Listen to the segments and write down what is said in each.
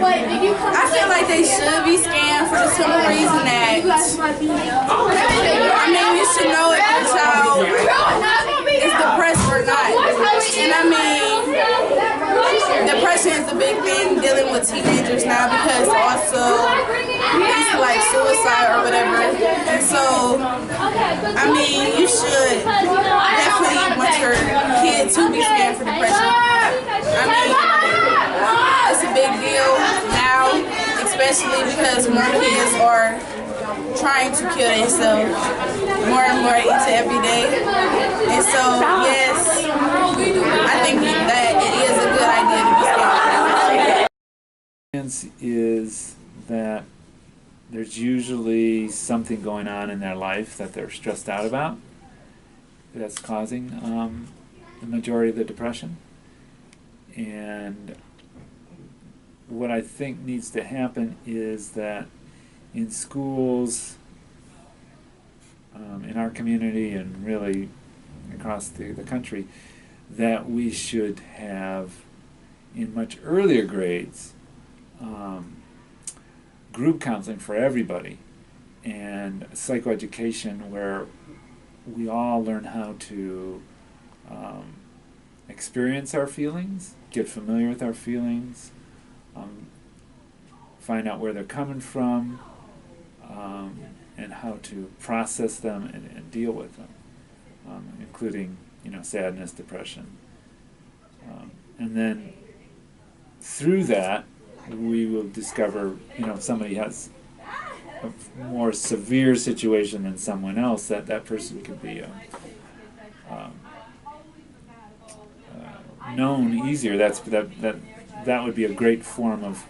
I feel like they should be scanned for the simple reason that, I mean, you should know if your child is depressed or not. And I mean, depression is a big thing dealing with teenagers now because also it's like suicide or whatever. And so, I mean, you should definitely want your kid to be scanned for depression. I mean, it's a big deal now, especially because more kids are trying to kill themselves more and more each and every day. And so, yes, I think that it is a good idea to be scanned. Is that there's usually something going on in their life that they're stressed out about that's causing the majority of the depression. And what I think needs to happen is that in schools, in our community and really across the country, that we should have in much earlier grades group counseling for everybody and psychoeducation where we all learn how to experience our feelings, get familiar with our feelings, find out where they're coming from, and how to process them and deal with them, including, sadness, depression. And then through that, we will discover, if somebody has a more severe situation than someone else, that person could be known easier. That would be a great form of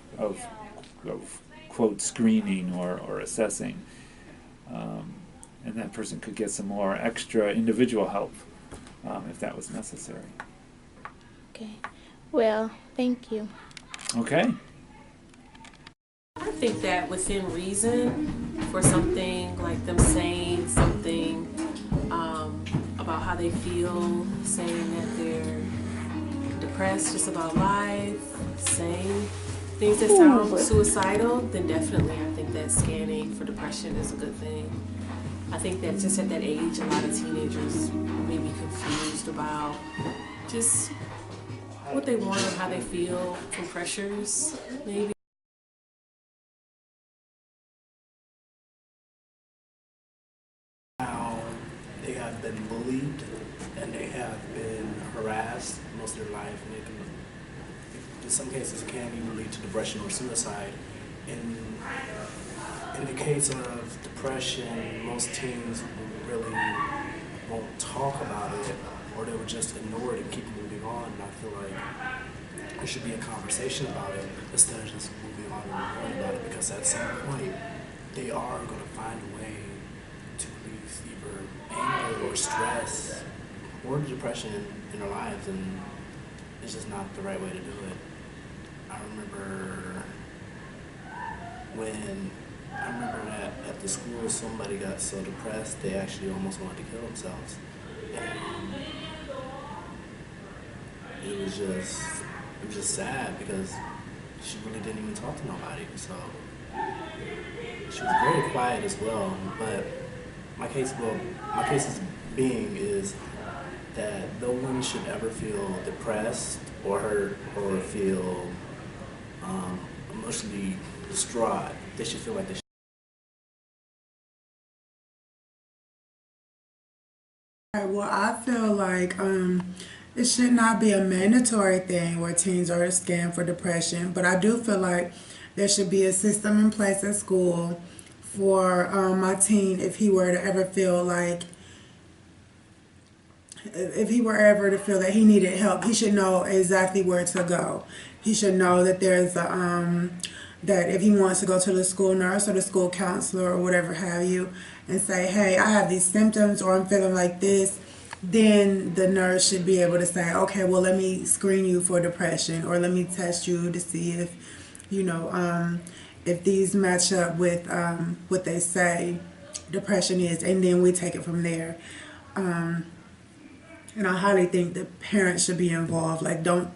quote screening or assessing, and that person could get some more extra individual help if that was necessary. Okay. Well, thank you. Okay. I think that within reason, for something like them saying something about how they feel, saying that they're depressed just about life, saying things that sound suicidal, then definitely I think that scanning for depression is a good thing. I think that just at that age, a lot of teenagers may be confused about just what they want or how they feel from pressures, maybe. How they have been bullied and they have been harassed most of their life, and in some cases it can even lead to depression or suicide. In the case of depression, most teens really won't talk about it, or they would just ignore it and keep moving on. And I feel like there should be a conversation about it instead of just moving on and worrying about it, because at some point they are going to find a way to release either anger or stress or depression in their lives, and it's just not the right way to do it. I remember that at the school somebody got so depressed they actually almost wanted to kill themselves. And it was just sad because she really didn't even talk to nobody. So she was very quiet as well. But my case is that no one should ever feel depressed or hurt or feel emotionally distraught. They should feel like they should. Well, I feel like it should not be a mandatory thing where teens are scanned for depression, but I do feel like there should be a system in place at school for my teen if he were to ever feel like, if he were ever to feel that he needed help, he should know exactly where to go. He should know that there's a, that if he wants to go to the school nurse or the school counselor or whatever have you and say, hey, I have these symptoms or I'm feeling like this, then the nurse should be able to say, okay, well, let me screen you for depression, or let me test you to see if, if these match up with what they say depression is, and then we take it from there. And I highly think that parents should be involved. Like, don't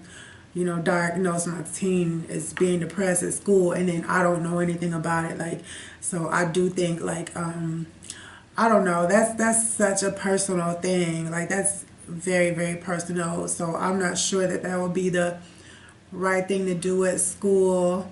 diagnose my teen as being depressed at school, and then I don't know anything about it. Like, so I do think, like, I don't know. That's such a personal thing. Like, that's very, very personal. So I'm not sure that that would be the right thing to do at school.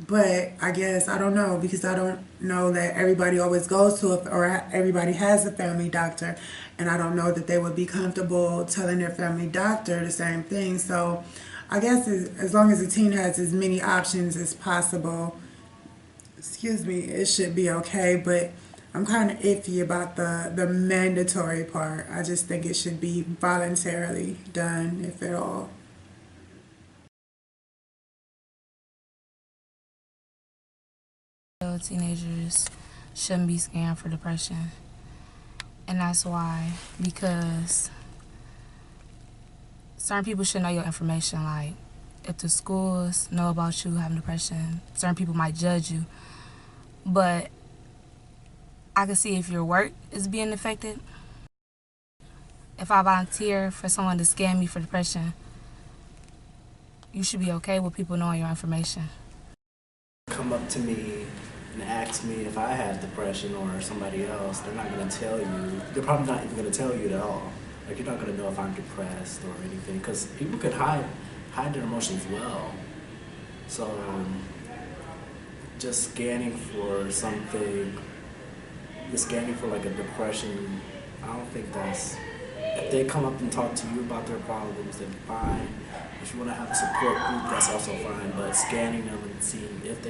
But I guess I don't know, because I don't know that everybody always goes to or everybody has a family doctor, and I don't know that they would be comfortable telling their family doctor the same thing. So I guess as long as the teen has as many options as possible, excuse me, it should be okay. But I'm kind of iffy about the mandatory part. I just think it should be voluntarily done, if at all. Teenagers shouldn't be scanned for depression, and that's why, because certain people should know your information. Like, if the schools know about you having depression, certain people might judge you, but I can see if your work is being affected. If I volunteer for someone to scan me for depression, you should be okay with people knowing your information. Come up to me and ask me if I had depression or somebody else, they're not going to tell you. They're probably not even going to tell you at all. Like, you're not going to know if I'm depressed or anything, because people could hide their emotions well. So just scanning for something, just scanning for like a depression, I don't think that's, if they come up and talk to you about their problems, then fine. If you want to have a support group, that's also fine, but scanning them and seeing if they